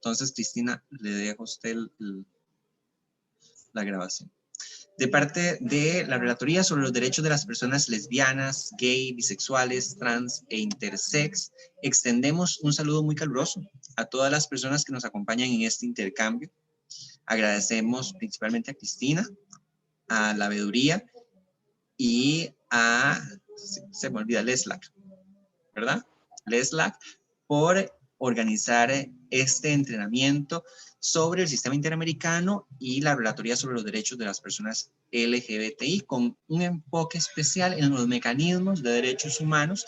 Entonces, Cristina, le dejo a usted la grabación. De parte de la Relatoría sobre los Derechos de las Personas Lesbianas, gay, bisexuales, trans e intersex, extendemos un saludo muy caluroso a todas las personas que nos acompañan en este intercambio. Agradecemos principalmente a Cristina, a la Veeduría y a, se me olvida, Leslac, ¿verdad? Leslac, por organizar este entrenamiento sobre el sistema interamericano y la Relatoría sobre los Derechos de las Personas LGBTI, con un enfoque especial en los mecanismos de derechos humanos,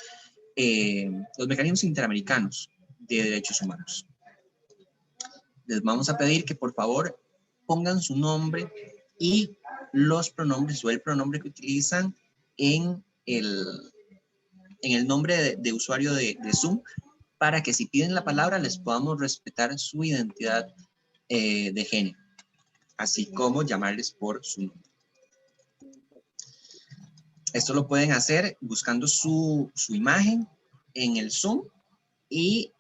los mecanismos interamericanos de derechos humanos. Les vamos a pedir que por favor pongan su nombre y los pronombres o el pronombre que utilizan en el nombre de usuario de Zoom, para que si piden la palabra les podamos respetar su identidad de género, así como llamarles por su nombre. Esto lo pueden hacer buscando su imagen en el Zoom y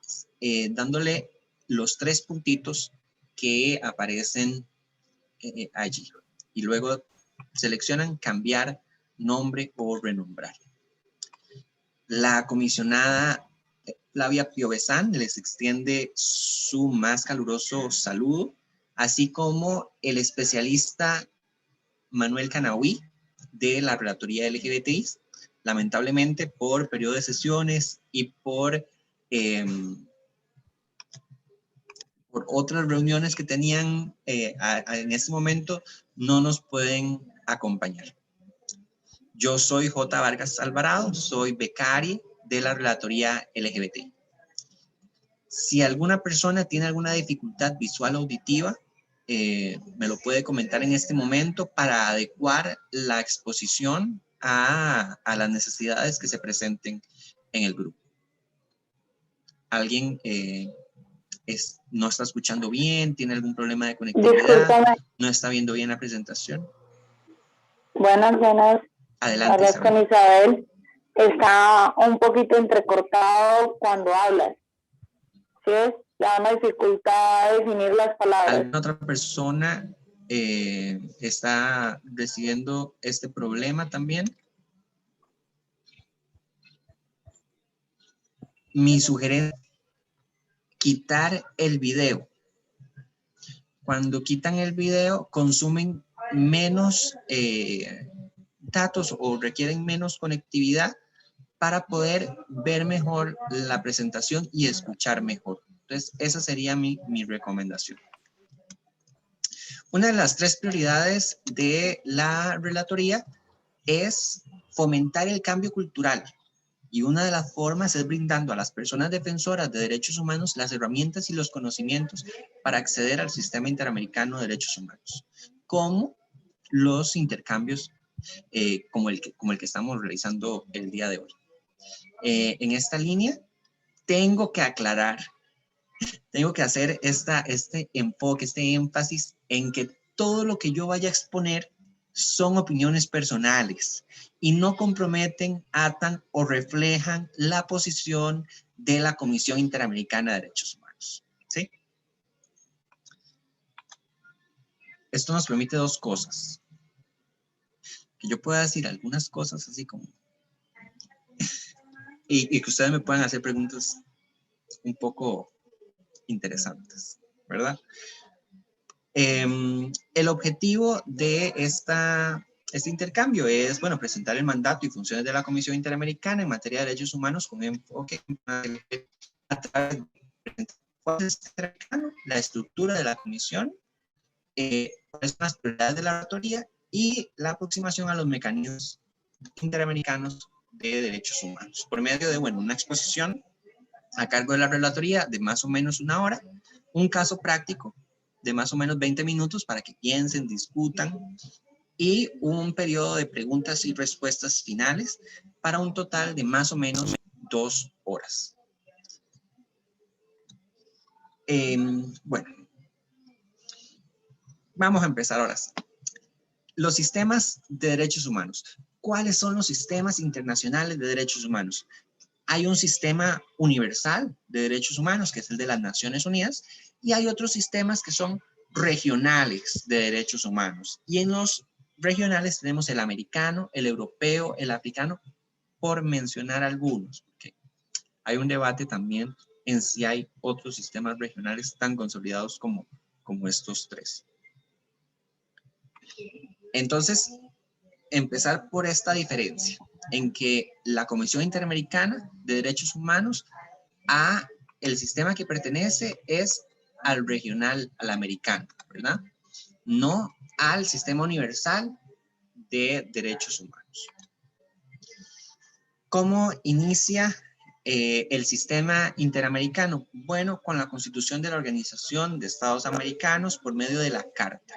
dándole los 3 puntitos que aparecen allí. Y luego seleccionan cambiar nombre o renombrar. La comisionada Flavia Piovesan les extiende su más caluroso saludo, así como el especialista Manuel Canahui de la Relatoría LGBTI. Lamentablemente, por periodo de sesiones y por otras reuniones que tenían en este momento, no nos pueden acompañar. Yo soy J. Vargas Alvarado, soy becario de la Relatoría LGBT. Si alguna persona tiene alguna dificultad visual o auditiva, me lo puede comentar en este momento para adecuar la exposición a las necesidades que se presenten en el grupo. ¿Alguien no está escuchando bien? ¿Tiene algún problema de conectividad? Discúlpame. ¿No está viendo bien la presentación? Buenas. Adelante, Hablas con Isabel. Está un poquito entrecortado cuando hablas. ¿Sí es? Da una dificultad definir las palabras. ¿Alguna otra persona está recibiendo este problema también? Mi sugerencia es quitar el video. Cuando quitan el video, consumen menos datos o requieren menos conectividad para poder ver mejor la presentación y escuchar mejor. Entonces, esa sería mi recomendación. Una de las 3 prioridades de la relatoría es fomentar el cambio cultural. Y una de las formas es brindando a las personas defensoras de derechos humanos las herramientas y los conocimientos para acceder al sistema interamericano de derechos humanos, como los intercambios como el que estamos realizando el día de hoy. En esta línea, tengo que aclarar, tengo que hacer este enfoque, este énfasis en que todo lo que yo vaya a exponer son opiniones personales y no comprometen, atan o reflejan la posición de la Comisión Interamericana de Derechos Humanos. ¿Sí? Esto nos permite 2 cosas. Que yo pueda decir algunas cosas así como... y que ustedes me puedan hacer preguntas un poco interesantes, ¿verdad? El objetivo de este intercambio es, bueno, presentar el mandato y funciones de la Comisión Interamericana en materia de derechos humanos con enfoque a través de la estructura de la comisión, cuáles son las prioridades de la relatoría y la aproximación a los mecanismos interamericanos de derechos humanos, por medio de, bueno, una exposición a cargo de la relatoría de más o menos 1 hora, un caso práctico de más o menos 20 minutos para que piensen, discutan, y un periodo de preguntas y respuestas finales para un total de más o menos 2 horas. Bueno, vamos a empezar ahora sí. Los sistemas de derechos humanos. ¿Cuáles son los sistemas internacionales de derechos humanos? Hay un sistema universal de derechos humanos, que es el de las Naciones Unidas, Y hay otros sistemas que son regionales de derechos humanos. Y en los regionales tenemos el americano, el europeo, el africano, por mencionar algunos. Okay. Hay un debate también en si hay otros sistemas regionales tan consolidados como estos tres. Entonces, empezar por esta diferencia en que la Comisión Interamericana de Derechos Humanos, el sistema que pertenece es al regional, al americano, ¿verdad? No al sistema universal de derechos humanos. ¿Cómo inicia el sistema interamericano? Bueno, con la constitución de la Organización de Estados Americanos por medio de la Carta,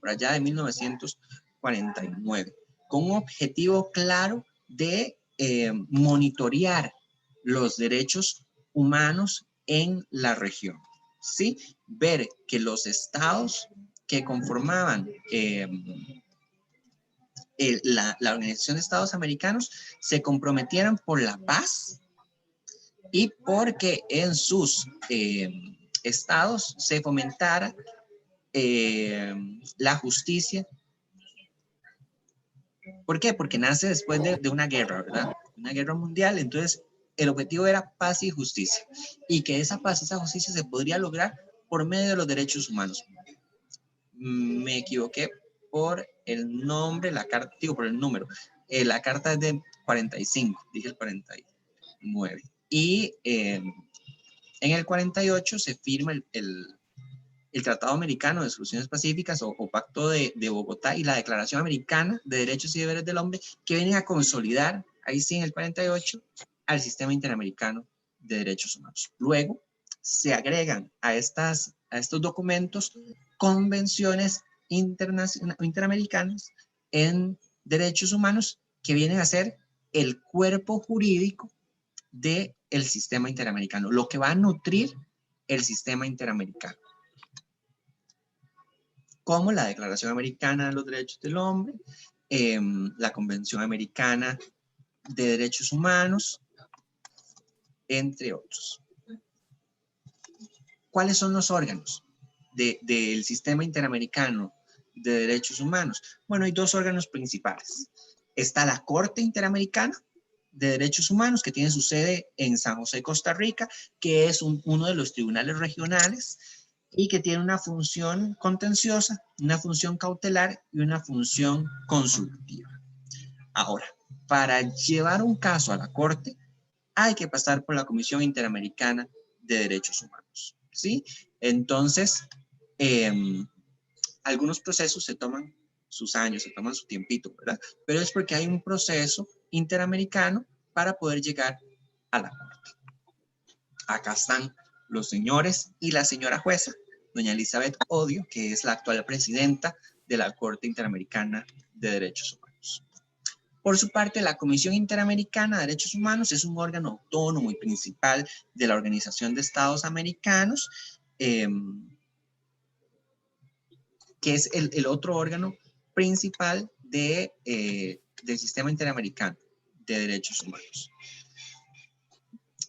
por allá de 1949, con un objetivo claro de monitorear los derechos humanos en la región, ¿sí? Ver que los estados que conformaban la Organización de Estados Americanos se comprometieran por la paz y porque en sus estados se fomentara la justicia. ¿Por qué? Porque nace después de una guerra, ¿verdad? Una guerra mundial. Entonces, el objetivo era paz y justicia. Y que esa paz y esa justicia se podría lograr por medio de los derechos humanos. Me equivoqué por el nombre, la carta, digo por el número. La carta es de 45, dije el 49. Y en el 48 se firma el Tratado Americano de Soluciones Pacíficas o Pacto de Bogotá y la Declaración Americana de Derechos y Deberes del Hombre, que vienen a consolidar, ahí sí en el 48, al sistema interamericano de derechos humanos. Luego se agregan a estos documentos convenciones interamericanas en derechos humanos que vienen a ser el cuerpo jurídico del sistema interamericano, lo que va a nutrir el sistema interamericano, como la Declaración Americana de los Derechos del Hombre, la Convención Americana de Derechos Humanos, entre otros. ¿Cuáles son los órganos del sistema interamericano de derechos humanos? Bueno, hay dos órganos principales. Está la Corte Interamericana de Derechos Humanos, que tiene su sede en San José, Costa Rica, que es uno de los tribunales regionales y que tiene una función contenciosa, una función cautelar y una función consultiva. Ahora, para llevar un caso a la Corte, hay que pasar por la Comisión Interamericana de Derechos Humanos, ¿sí? Entonces, algunos procesos se toman sus años, se toman su tiempito, ¿verdad? Pero es porque hay un proceso interamericano para poder llegar a la Corte. Acá están los señores y la señora jueza, doña Elizabeth Odio, que es la actual presidenta de la Corte Interamericana de Derechos Humanos. Por su parte, la Comisión Interamericana de Derechos Humanos es un órgano autónomo y principal de la Organización de Estados Americanos, que es el otro órgano principal del Sistema Interamericano de Derechos Humanos.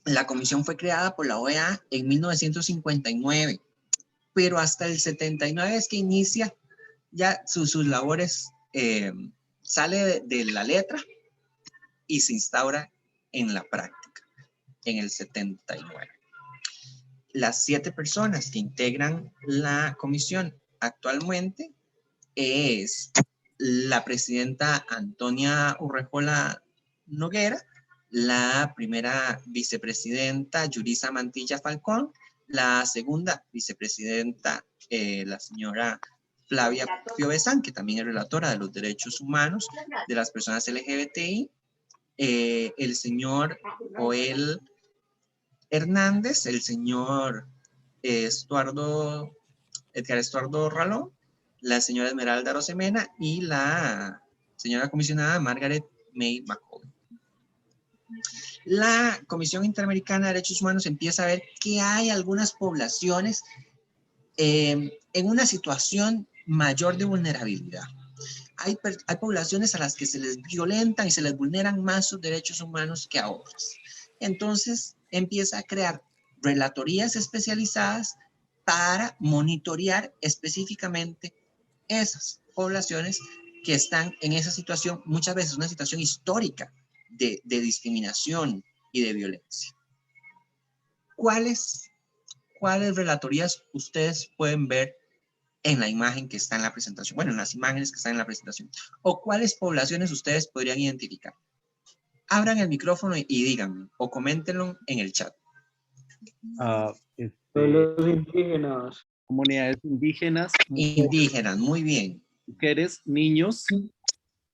La comisión fue creada por la OEA en 1959, pero hasta el 79 es que inicia ya sus labores, sale de la letra y se instaura en la práctica en el 79. Las 7 personas que integran la comisión actualmente es la presidenta Antonia Urrejola Noguera, la primera vicepresidenta Yurisa Mantilla Falcón, la segunda vicepresidenta la señora Flavia Piovesan, que también es relatora de los derechos humanos de las personas LGBTI, el señor Joel Hernández, el señor Edgar Estuardo Ralón, la señora Esmeralda Rosemena y la señora comisionada Margaret May McCollum. La Comisión Interamericana de Derechos Humanos empieza a ver que hay algunas poblaciones en una situación mayor de vulnerabilidad. Hay poblaciones a las que se les violentan y se les vulneran más sus derechos humanos que a otras. Entonces empieza a crear relatorías especializadas para monitorear específicamente esas poblaciones que están en esa situación, muchas veces una situación histórica de discriminación y de violencia. ¿Cuáles relatorías ustedes pueden ver en la imagen que está en la presentación? Bueno, en las imágenes que están en la presentación. ¿O cuáles poblaciones ustedes podrían identificar? Abran el micrófono y díganme, o coméntenlo en el chat. Pueblos indígenas. Comunidades indígenas. Indígenas, muy bien. Mujeres, niños.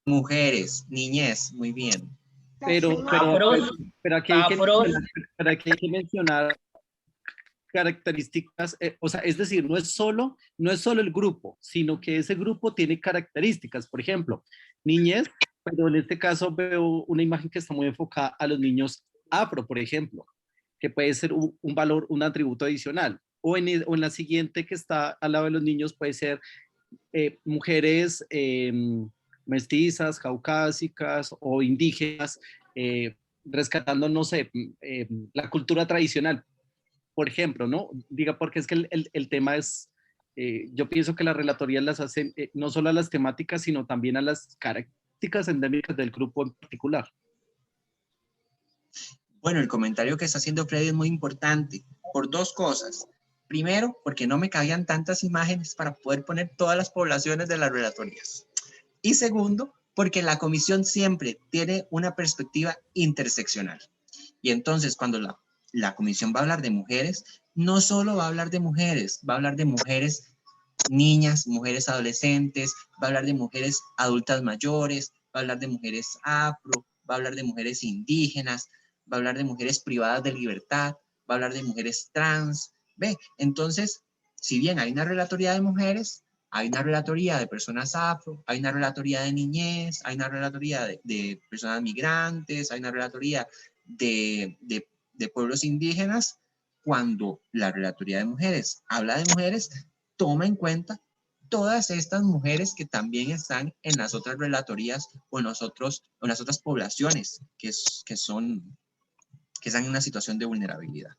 Mujeres, niñez, muy bien. Pero aquí hay que mencionar características, o sea, es decir, no es solo el grupo, sino que ese grupo tiene características. Por ejemplo, niñez, pero en este caso veo una imagen que está muy enfocada a los niños afro, por ejemplo, que puede ser un valor, un atributo adicional. O en la siguiente que está al lado de los niños puede ser mujeres mestizas, caucásicas o indígenas, rescatando, no sé, la cultura tradicional, por ejemplo, ¿no? Diga, porque es que el tema es, yo pienso que las relatorías las hacen no solo a las temáticas, sino también a las características endémicas del grupo en particular. Bueno, el comentario que está haciendo Freddy es muy importante por dos cosas. Primero, porque no me cabían tantas imágenes para poder poner todas las poblaciones de las relatorías. Y segundo, porque la comisión siempre tiene una perspectiva interseccional. Y entonces, cuando la comisión va a hablar de mujeres, no solo va a hablar de mujeres, va a hablar de mujeres niñas, mujeres adolescentes, va a hablar de mujeres adultas mayores, va a hablar de mujeres afro, va a hablar de mujeres indígenas, va a hablar de mujeres privadas de libertad, va a hablar de mujeres trans. ¿Ve? Entonces, si bien hay una relatoría de mujeres, hay una relatoría de personas afro, hay una relatoría de niñez, hay una relatoría de personas migrantes, hay una relatoría de pueblos indígenas. Cuando la relatoría de mujeres habla de mujeres, toma en cuenta todas estas mujeres que también están en las otras relatorías o en las otras poblaciones que están en una situación de vulnerabilidad.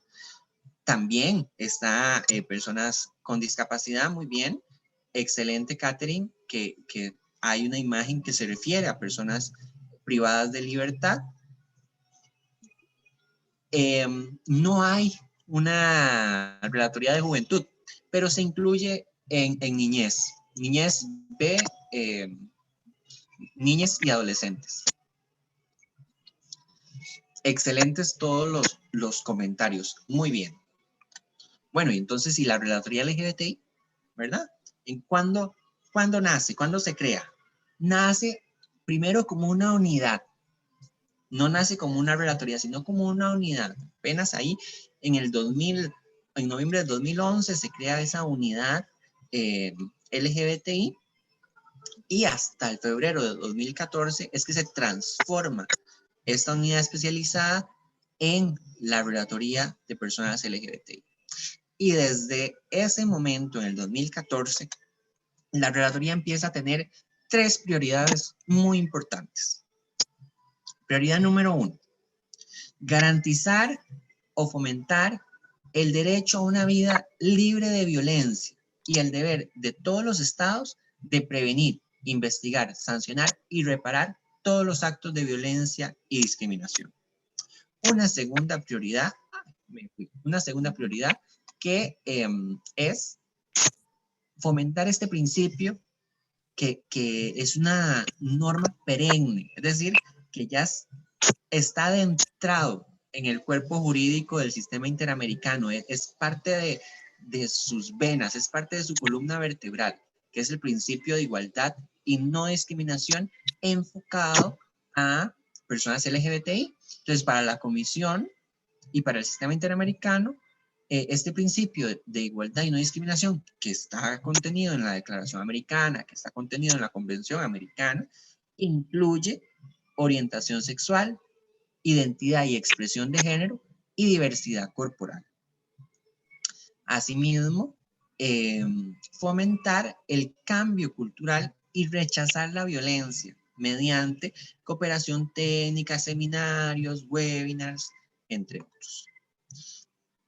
También está personas con discapacidad, muy bien. Excelente, Catherine, que hay una imagen que se refiere a personas privadas de libertad. No hay una relatoría de juventud, pero se incluye en niñez. Niñez ve niñas y adolescentes. Excelentes todos los comentarios. Muy bien. Bueno, y entonces, ¿y la relatoría LGBTI? ¿Verdad? ¿Cuándo nace? ¿Cuándo se crea? Nace primero como una unidad. No nace como una relatoría, sino como una unidad. Apenas ahí en noviembre del 2011 se crea esa unidad LGBTI, y hasta el febrero de 2014 es que se transforma esta unidad especializada en la relatoría de personas LGBTI. Y desde ese momento, en el 2014, la relatoría empieza a tener 3 prioridades muy importantes. Prioridad número 1, garantizar o fomentar el derecho a una vida libre de violencia y el deber de todos los estados de prevenir, investigar, sancionar y reparar todos los actos de violencia y discriminación. Una segunda prioridad que es fomentar este principio que es una norma perenne, es decir, que ya está adentrado en el cuerpo jurídico del sistema interamericano, es parte de sus venas, es parte de su columna vertebral, que es el principio de igualdad y no discriminación enfocado a personas LGBTI. Entonces, para la Comisión y para el sistema interamericano, este principio de igualdad y no discriminación, que está contenido en la Declaración Americana, que está contenido en la Convención Americana, incluye orientación sexual, identidad y expresión de género y diversidad corporal. Asimismo, fomentar el cambio cultural y rechazar la violencia mediante cooperación técnica, seminarios, webinars, entre otros.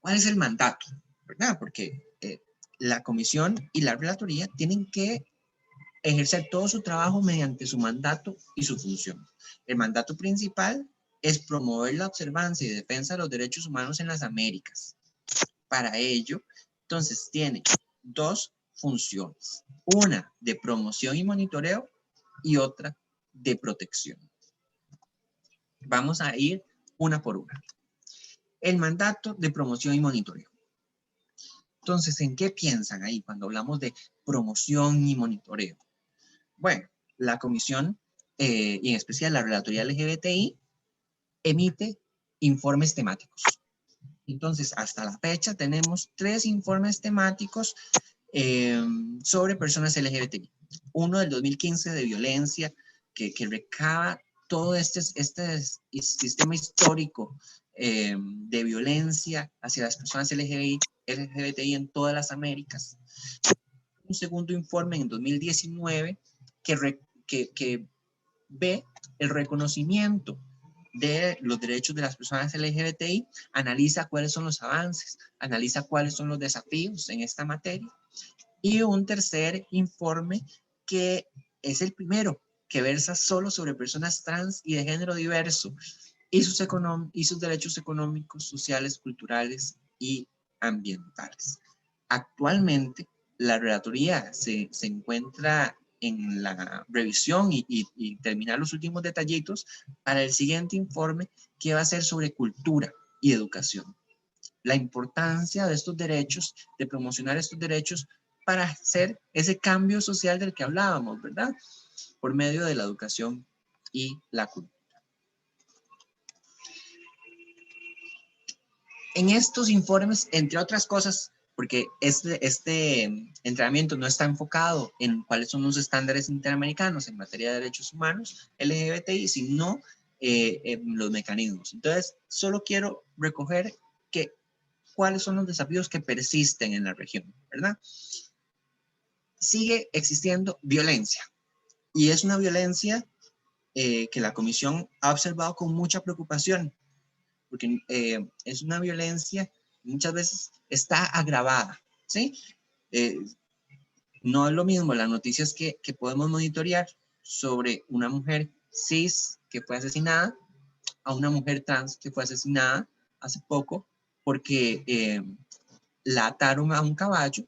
¿Cuál es el mandato? ¿Verdad? Porque la comisión y la relatoría tienen que ejercer todo su trabajo mediante su mandato y su función. El mandato principal es promover la observancia y defensa de los derechos humanos en las Américas. Para ello, entonces, tiene dos funciones. Una de promoción y monitoreo y otra de protección. Vamos a ir una por una. El mandato de promoción y monitoreo. Entonces, ¿en qué piensan ahí cuando hablamos de promoción y monitoreo? Bueno, la comisión, y en especial la relatoría LGBTI, emite informes temáticos. Entonces, hasta la fecha tenemos 3 informes temáticos sobre personas LGBTI. Uno del 2015 de violencia, que recaba todo este sistema histórico de violencia hacia las personas LGBTI en todas las Américas. Un segundo informe en 2019 que ve el reconocimiento de los derechos de las personas LGBTI, analiza cuáles son los avances, analiza cuáles son los desafíos en esta materia. Y un tercer informe que es el primero, que versa solo sobre personas trans y de género diverso y sus derechos económicos, sociales, culturales y ambientales. Actualmente, la relatoría se encuentra en la revisión y terminar los últimos detallitos para el siguiente informe, que va a ser sobre cultura y educación. La importancia de estos derechos, de promocionar estos derechos para hacer ese cambio social del que hablábamos, ¿verdad? Por medio de la educación y la cultura. En estos informes, entre otras cosas, porque este entrenamiento no está enfocado en cuáles son los estándares interamericanos en materia de derechos humanos LGBTI, sino en los mecanismos. Entonces, solo quiero recoger cuáles son los desafíos que persisten en la región, ¿verdad? Sigue existiendo violencia, y es una violencia que la Comisión ha observado con mucha preocupación, porque es una violencia que muchas veces está agravada, ¿sí? No es lo mismo las noticias que podemos monitorear sobre una mujer cis que fue asesinada a una mujer trans que fue asesinada hace poco porque la ataron a un caballo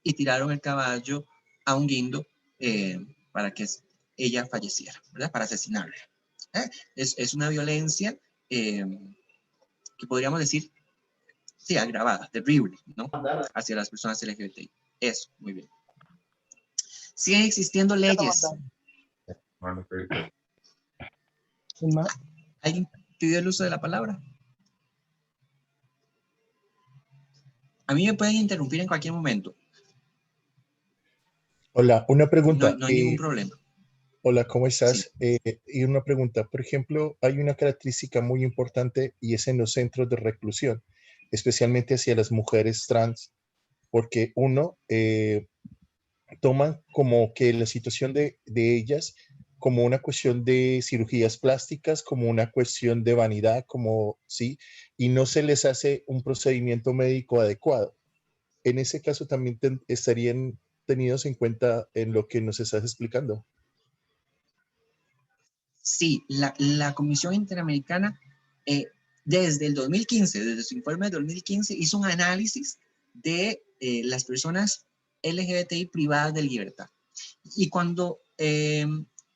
y tiraron el caballo a un guindo para que ella falleciera, ¿verdad? Para asesinarla. Es una violencia que podríamos decir, sí, agravada, terrible, ¿no? Hacia las personas LGBTI. Eso, muy bien. Siguen existiendo leyes. ¿Alguien pidió el uso de la palabra? A mí me pueden interrumpir en cualquier momento. Hola, una pregunta. No hay ningún problema. Hola, ¿cómo Sí. estás? Y una pregunta. Por ejemplo, hay una característica muy importante y es en los centros de reclusión, especialmente hacia las mujeres trans, porque toman como que la situación de ellas como una cuestión de cirugías plásticas, como una cuestión de vanidad, como sí, y no se les hace un procedimiento médico adecuado. En ese caso también estarían tenidos en cuenta en lo que nos estás explicando. Sí, la Comisión Interamericana desde el 2015, desde su informe de 2015, hizo un análisis de las personas LGBTI privadas de libertad. Y cuando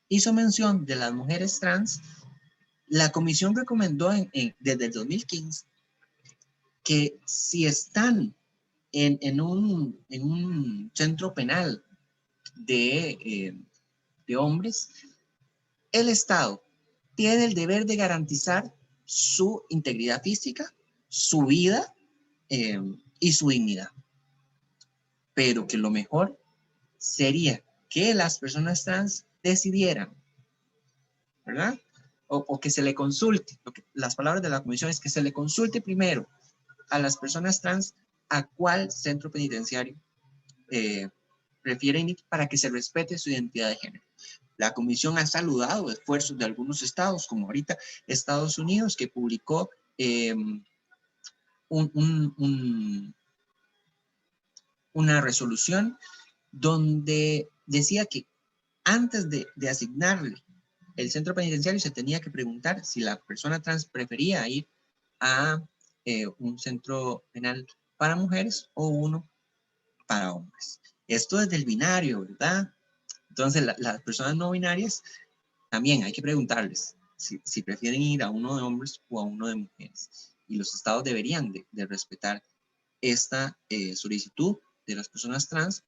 hizo mención de las mujeres trans, la Comisión recomendó desde el 2015 que si están en un centro penal de hombres, el Estado tiene el deber de garantizar su integridad física, su vida y su dignidad. Pero que lo mejor sería que las personas trans decidieran, ¿verdad? O que se le consulte. Las palabras de la comisión es que se le consulte primero a las personas trans a cuál centro penitenciario prefieren ir para que se respete su identidad de género. La comisión ha saludado esfuerzos de algunos estados, como ahorita Estados Unidos, que publicó una resolución donde decía que antes de asignarle el centro penitenciario se tenía que preguntar si la persona trans prefería ir a un centro penal para mujeres o uno para hombres. Esto es del binario, ¿verdad? Entonces, las personas no binarias también hay que preguntarles si prefieren ir a uno de hombres o a uno de mujeres. Y los estados deberían de respetar esta solicitud de las personas trans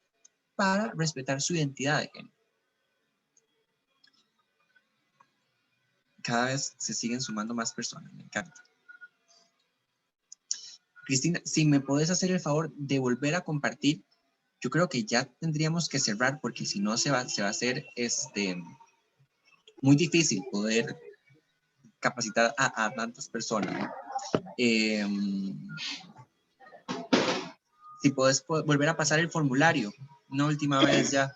para respetar su identidad de género. Cada vez se siguen sumando más personas, me encanta. Cristina, si me puedes hacer el favor de volver a compartir, yo creo que ya tendríamos que cerrar porque si no se va a hacer muy difícil poder capacitar a tantas personas, ¿no? Si puedes volver a pasar el formulario, una última vez ya.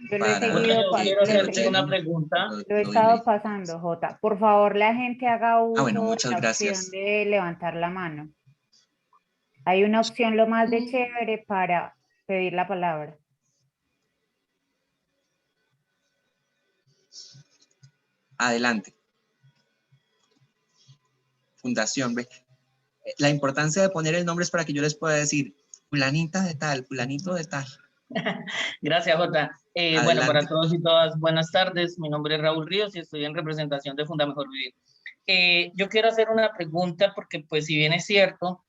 Yo lo he seguido quiero hacerte una pregunta. Lo he estado pasando, Jota. Por favor, la gente haga uso bueno, muchas de la gracias. opción de levantar la mano. Hay una opción lo más de chévere para pedir la palabra. Adelante. Fundación, ve. La importancia de poner el nombre es para que yo les pueda decir, fulanita de tal, fulanito de tal. Gracias, Jota. Bueno, para todos y todas, buenas tardes. Mi nombre es Raúl Ríos y estoy en representación de Funda Mejor Vivir. Yo quiero hacer una pregunta porque, pues, si bien es cierto,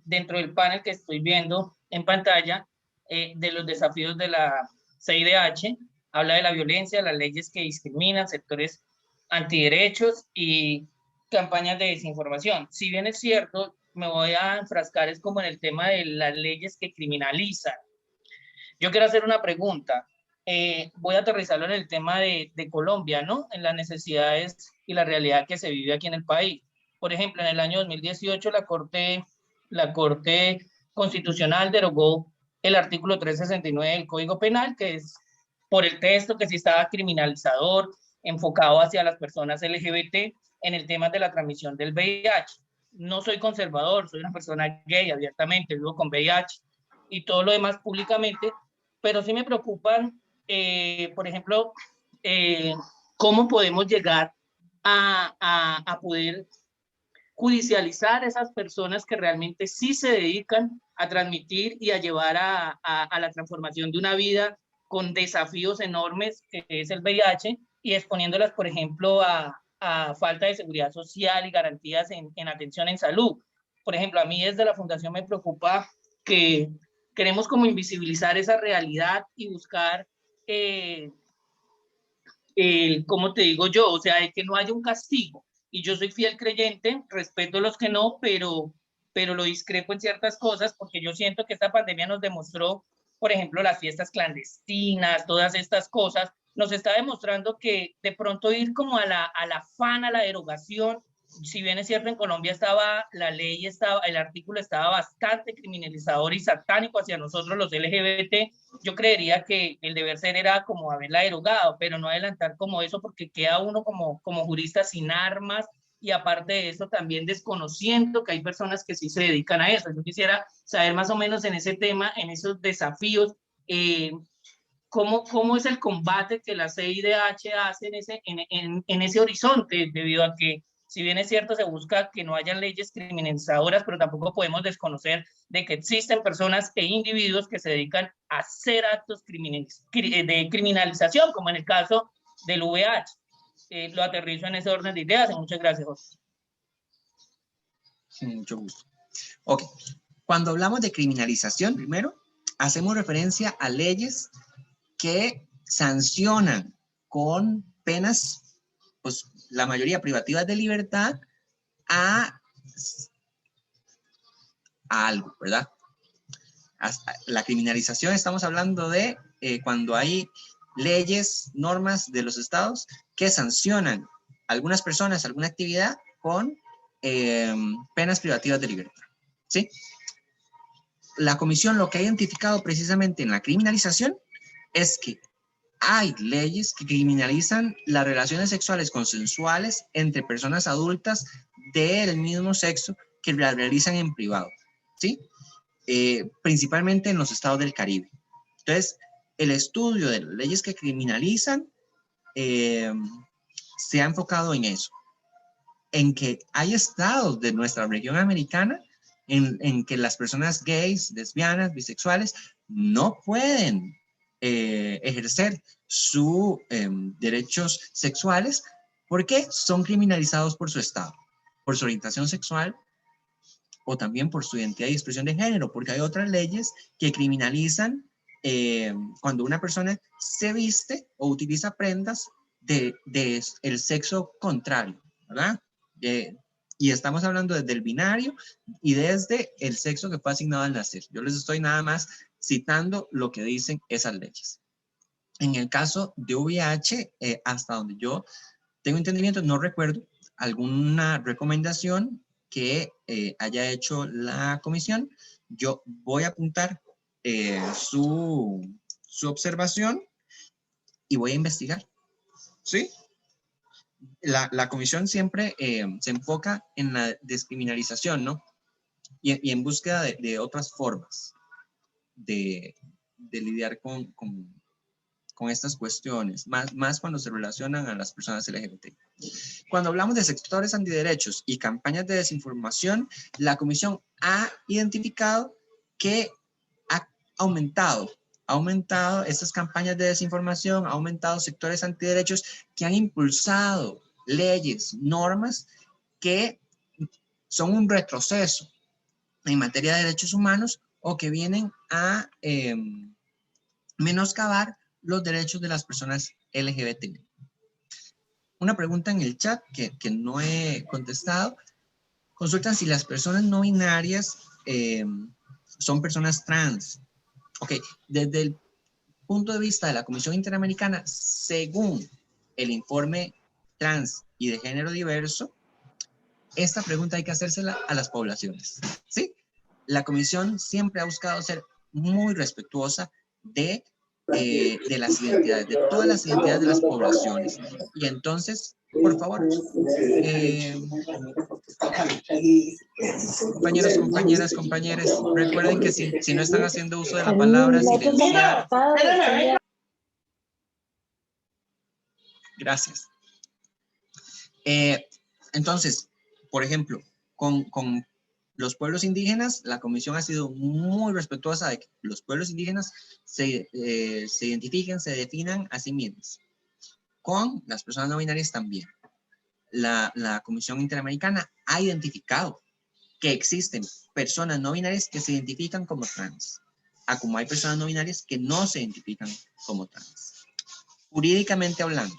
dentro del panel que estoy viendo en pantalla, de los desafíos de la CIDH, habla de la violencia, las leyes que discriminan, sectores antiderechos y campañas de desinformación. Si bien es cierto, me voy a enfrascar es como en el tema de las leyes que criminalizan. Yo quiero hacer una pregunta. Voy a aterrizarlo en el tema de Colombia, ¿no? En las necesidades y la realidad que se vive aquí en el país. Por ejemplo, en el año 2018 la Corte Constitucional derogó el artículo 369 del Código Penal, que es por el texto que sí estaba criminalizador, enfocado hacia las personas LGBT en el tema de la transmisión del VIH. No soy conservador, soy una persona gay abiertamente, vivo con VIH y todo lo demás públicamente, pero sí me preocupan, por ejemplo, cómo podemos llegar a poder judicializar esas personas que realmente sí se dedican a transmitir y a llevar a la transformación de una vida con desafíos enormes que es el VIH y exponiéndolas, por ejemplo, a falta de seguridad social y garantías en atención en salud. Por ejemplo, a mí desde la Fundación me preocupa que queremos como invisibilizar esa realidad y buscar, ¿cómo te digo yo? O sea, que no haya un castigo. Y yo soy fiel creyente, respeto a los que no, pero lo discrepo en ciertas cosas porque yo siento que esta pandemia nos demostró, por ejemplo, las fiestas clandestinas, todas estas cosas, nos está demostrando que de pronto ir como a la afán, a la derogación, si bien es cierto en Colombia estaba, la ley estaba, el artículo estaba bastante criminalizador y satánico hacia nosotros los LGBT, yo creería que el deber ser era como haberla derogado, pero no adelantar como eso porque queda uno como jurista sin armas y aparte de eso también desconociendo que hay personas que sí se dedican a eso. Yo quisiera saber más o menos en ese tema, en esos desafíos, ¿cómo es el combate que la CIDH hace en ese horizonte, debido a que, si bien es cierto, se busca que no hayan leyes criminalizadoras, pero tampoco podemos desconocer de que existen personas e individuos que se dedican a hacer actos de criminalización, como en el caso del VIH. Lo aterrizo en ese orden de ideas. Muchas gracias, José. Sin mucho gusto. Ok. Cuando hablamos de criminalización, primero, hacemos referencia a leyes que sancionan con penas, pues la mayoría privativas de libertad, a algo, ¿verdad? La criminalización estamos hablando de cuando hay leyes, normas de los estados que sancionan a algunas personas, alguna actividad con penas privativas de libertad, ¿sí? La comisión lo que ha identificado precisamente en la criminalización es que hay leyes que criminalizan las relaciones sexuales consensuales entre personas adultas del mismo sexo que las realizan en privado, ¿sí? principalmente en los estados del Caribe. Entonces, el estudio de las leyes que criminalizan se ha enfocado en eso, en que hay estados de nuestra región americana en que las personas gays, lesbianas, bisexuales no pueden ejercer sus derechos sexuales porque son criminalizados por su estado, por su orientación sexual o también por su identidad y expresión de género, porque hay otras leyes que criminalizan cuando una persona se viste o utiliza prendas de el sexo contrario, ¿verdad? Y estamos hablando desde el binario y desde el sexo que fue asignado al nacer. Yo les estoy nada más citando lo que dicen esas leyes. En el caso de VIH, hasta donde yo tengo entendimiento, no recuerdo alguna recomendación que haya hecho la comisión. Yo voy a apuntar su observación y voy a investigar. ¿Sí? La comisión siempre se enfoca en la descriminalización, ¿no? Y en búsqueda de otras formas de lidiar con estas cuestiones, más cuando se relacionan a las personas LGBT. Cuando hablamos de sectores antiderechos y campañas de desinformación, la comisión ha identificado que ha aumentado estas campañas de desinformación, ha aumentado sectores antiderechos que han impulsado leyes, normas que son un retroceso en materia de derechos humanos o que vienen a menoscabar los derechos de las personas LGBT. Una pregunta en el chat que no he contestado. Consultan si las personas no binarias son personas trans. Ok, desde el punto de vista de la Comisión Interamericana, según el informe trans y de género diverso, esta pregunta hay que hacérsela a las poblaciones, ¿sí? La comisión siempre ha buscado ser muy respetuosa de las identidades, de todas las identidades de las poblaciones. Y entonces, por favor, compañeros, recuerden que si no están haciendo uso de la palabra, silenciar. Gracias. Entonces, por ejemplo, con los pueblos indígenas, la comisión ha sido muy respetuosa de que los pueblos indígenas se identifiquen, se definan a sí mismos. Con las personas no binarias también. La Comisión Interamericana ha identificado que existen personas no binarias que se identifican como trans, a como hay personas no binarias que no se identifican como trans. Jurídicamente hablando,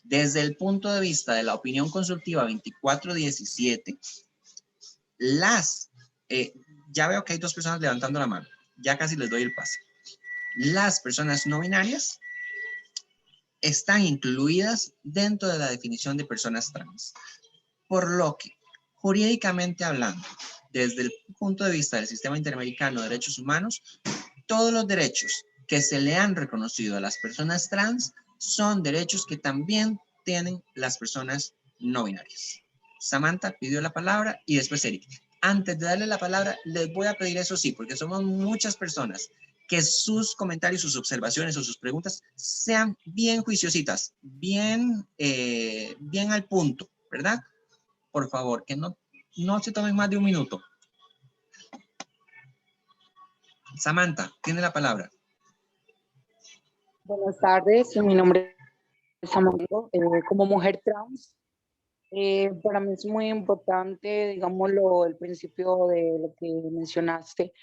desde el punto de vista de la opinión consultiva 2417, ya veo que hay dos personas levantando la mano, ya casi les doy el pase. Las personas no binarias están incluidas dentro de la definición de personas trans, por lo que, jurídicamente hablando, desde el punto de vista del Sistema Interamericano de Derechos Humanos, todos los derechos que se le han reconocido a las personas trans son derechos que también tienen las personas no binarias. Samantha pidió la palabra y después Eric. Antes de darle la palabra, les voy a pedir eso sí, porque somos muchas personas, que sus comentarios, sus observaciones o sus preguntas sean bien juiciositas, bien al punto, ¿verdad? Por favor, que no se tomen más de un minuto. Samantha, tiene la palabra. Buenas tardes, mi nombre es Samantha. Como mujer trans, para mí es muy importante, digámoslo, el principio de lo que mencionaste,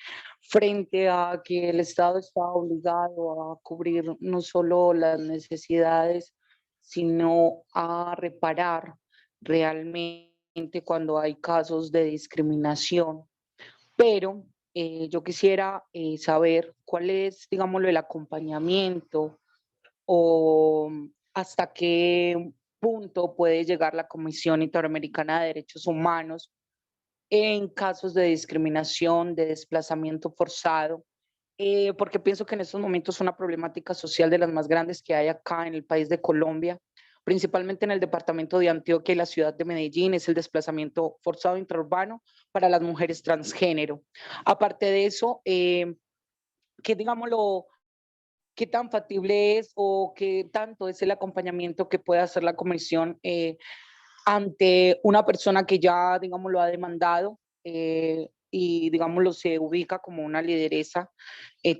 frente a que el Estado está obligado a cubrir no solo las necesidades, sino a reparar realmente cuando hay casos de discriminación. Pero yo quisiera saber cuál es, digámoslo, el acompañamiento o hasta qué punto puede llegar la Comisión Interamericana de Derechos Humanos en casos de discriminación, de desplazamiento forzado, porque pienso que en estos momentos es una problemática social de las más grandes que hay acá en el país de Colombia, principalmente en el departamento de Antioquia y la ciudad de Medellín, es el desplazamiento forzado intraurbano para las mujeres transgénero. Aparte de eso, que digámoslo, qué tan factible es o qué tanto es el acompañamiento que puede hacer la comisión ante una persona que ya, digamos, lo ha demandado y, digámoslo, se ubica como una lideresa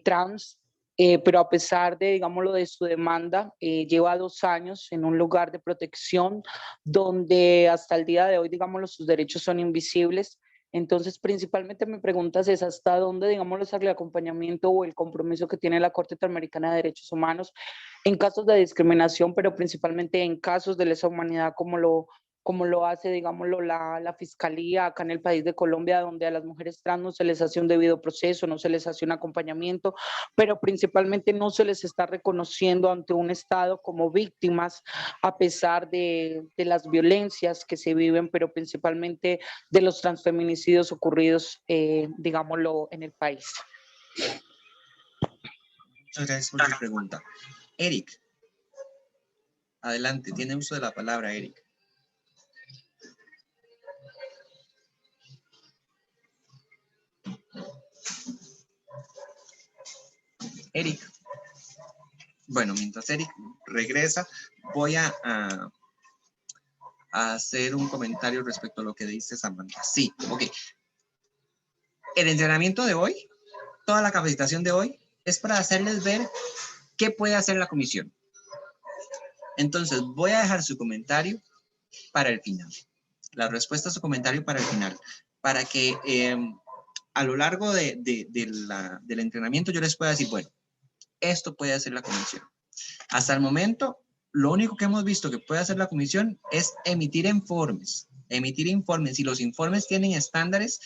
trans, pero a pesar de, digámoslo, de su demanda, lleva 2 años en un lugar de protección donde hasta el día de hoy, digámoslo, sus derechos son invisibles. Entonces, principalmente mi pregunta es hasta dónde, digámoslo, es el acompañamiento o el compromiso que tiene la Corte Interamericana de Derechos Humanos en casos de discriminación, pero principalmente en casos de lesa humanidad como lo hace, digámoslo, la Fiscalía acá en el país de Colombia, donde a las mujeres trans no se les hace un debido proceso, no se les hace un acompañamiento, pero principalmente no se les está reconociendo ante un Estado como víctimas, a pesar de las violencias que se viven, pero principalmente de los transfeminicidios ocurridos, digámoslo, en el país. Muchas gracias por tu pregunta. Eric, adelante, tiene uso de la palabra, Eric. Eric. Bueno, mientras Eric regresa, voy a hacer un comentario respecto a lo que dice Samantha. Sí, ok. El entrenamiento de hoy, toda la capacitación de hoy, es para hacerles ver qué puede hacer la comisión. Entonces, voy a dejar su comentario para el final. La respuesta a su comentario para el final. Para que a lo largo del entrenamiento yo les pueda decir, bueno, esto puede hacer la comisión. Hasta el momento, lo único que hemos visto que puede hacer la comisión es emitir informes, y los informes tienen estándares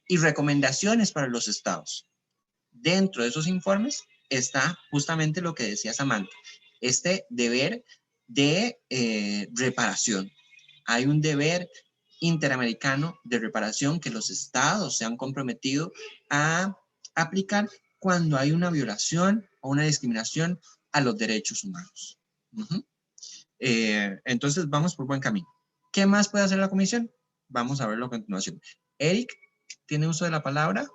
y recomendaciones para los estados. Dentro de esos informes está justamente lo que decía Samantha, este deber de reparación. Hay un deber interamericano de reparación que los estados se han comprometido a aplicar cuando hay una violación o una discriminación a los derechos humanos. Entonces vamos por buen camino. ¿Qué más puede hacer la comisión? Vamos a verlo a continuación. Eric, ¿tiene uso de la palabra?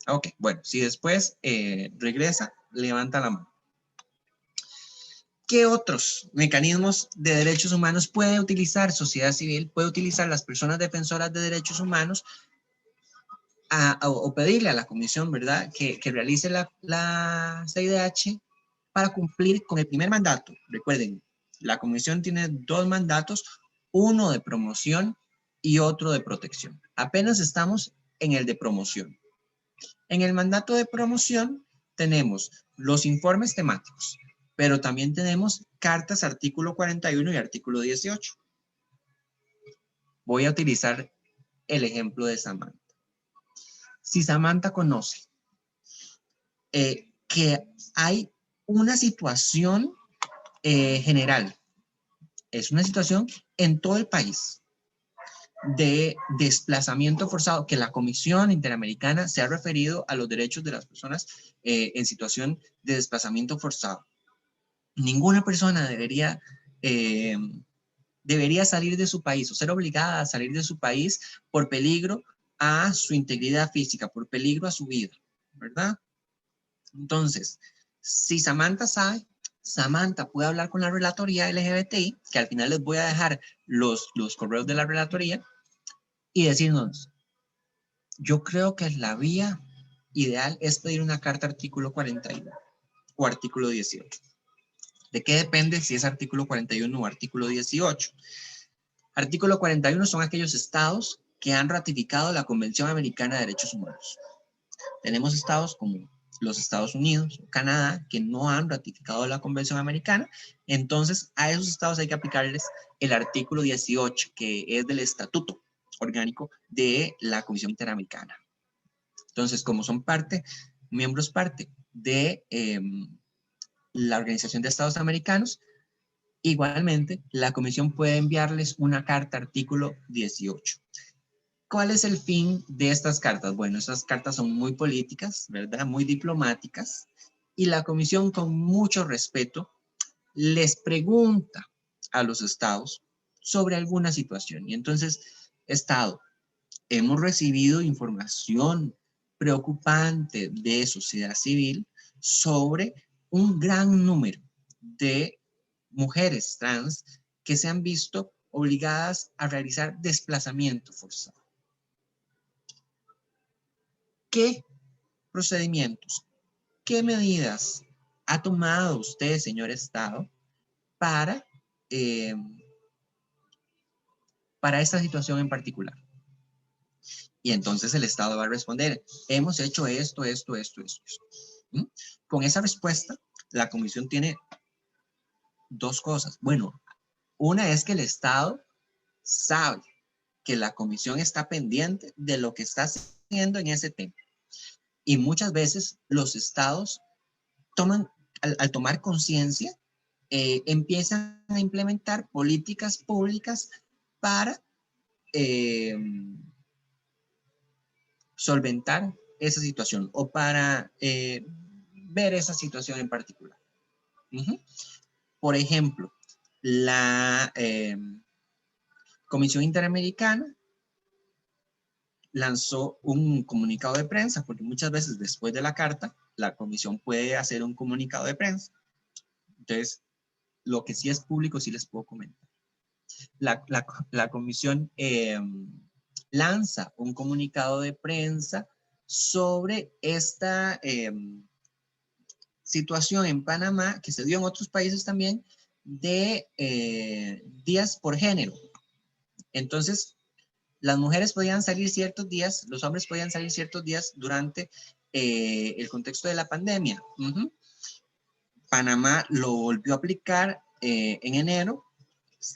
Ok, bueno, si después regresa, levanta la mano. ¿Qué otros mecanismos de derechos humanos puede utilizar sociedad civil, puede utilizar las personas defensoras de derechos humanos o pedirle a la comisión, ¿verdad?, que realice la CIDH para cumplir con el primer mandato? Recuerden, la comisión tiene 2 mandatos, uno de promoción y otro de protección. Apenas estamos en el de promoción. En el mandato de promoción tenemos los informes temáticos, pero también tenemos cartas artículo 41 y artículo 18. Voy a utilizar el ejemplo de Samantha. Si Samantha conoce que hay una situación general, es una situación en todo el país de desplazamiento forzado, que la Comisión Interamericana se ha referido a los derechos de las personas en situación de desplazamiento forzado. Ninguna persona debería salir de su país o ser obligada a salir de su país por peligro a su integridad física, por peligro a su vida, ¿verdad? Entonces, si Samantha sabe, Samantha puede hablar con la relatoría LGBTI, que al final les voy a dejar los correos de la relatoría, y decirnos, yo creo que la vía ideal es pedir una carta artículo 41 o artículo 18. ¿De qué depende si es artículo 41 o artículo 18? Artículo 41 son aquellos estados que han ratificado la Convención Americana de Derechos Humanos. Tenemos estados como los Estados Unidos, Canadá, que no han ratificado la Convención Americana. Entonces, a esos estados hay que aplicarles el artículo 18, que es del Estatuto Orgánico de la Comisión Interamericana. Entonces, como son miembros parte de la Organización de Estados Americanos, igualmente, la comisión puede enviarles una carta artículo 18. ¿Cuál es el fin de estas cartas? Bueno, estas cartas son muy políticas, ¿verdad? Muy diplomáticas, y la comisión con mucho respeto les pregunta a los estados sobre alguna situación. Y entonces, Estado, hemos recibido información preocupante de sociedad civil sobre un gran número de mujeres trans que se han visto obligadas a realizar desplazamiento forzado. ¿Qué procedimientos, qué medidas ha tomado usted, señor Estado, para esta situación en particular? Y entonces el Estado va a responder, hemos hecho esto. ¿Mm? Con esa respuesta, la comisión tiene dos cosas. Bueno, una es que el Estado sabe que la comisión está pendiente de lo que está haciendo en ese tema. Y muchas veces los estados toman, al tomar conciencia, empiezan a implementar políticas públicas para solventar esa situación o para ver esa situación en particular. Por ejemplo, la Comisión Interamericana lanzó un comunicado de prensa, porque muchas veces después de la carta, la comisión puede hacer un comunicado de prensa. Entonces, lo que sí es público, sí les puedo comentar. La comisión lanza un comunicado de prensa sobre esta situación en Panamá, que se dio en otros países también, de días por género. Entonces, las mujeres podían salir ciertos días, los hombres podían salir ciertos días durante el contexto de la pandemia. Panamá lo volvió a aplicar en enero.